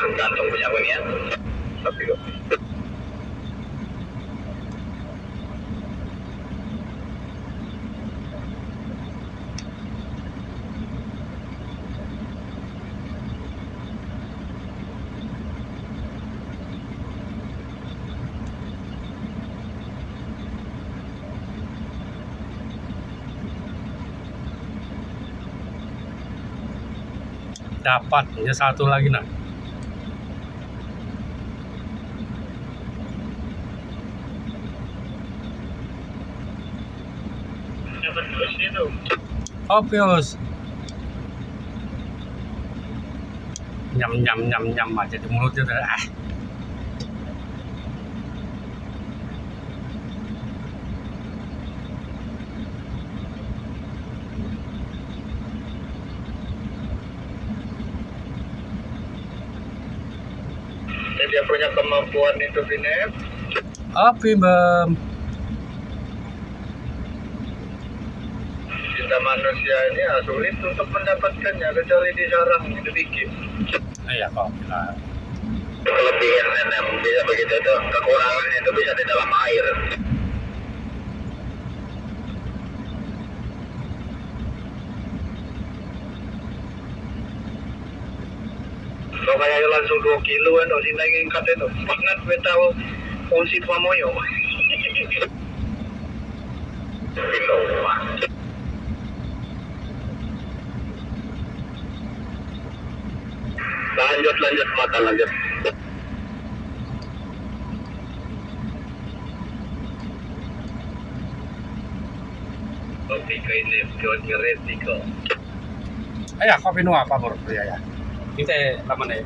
Kantong punya aku nih ya. Tapi kok. Dapat ya satu lagi nah. Dapat terus itu. Opius. Nyam aja di mulutnya udah Dia punya kemampuan itu Binep. Opi bem. Cinta manusia ini sulit untuk mendapatkannya kecuali di sarang itu bikin. Iya kok. Kelebihan yang bisa begitu itu, kekurangan itu bisa di dalam air. Kalau kayak langsung 2 kilo kan, si naging kat itu, pangat betaw kunci pamoyo. Kilo. Lanjut mata lanjut. Kopi ini buat ngeresiko. Ayah kopi nu apa bro ya ya. Kita lama nih.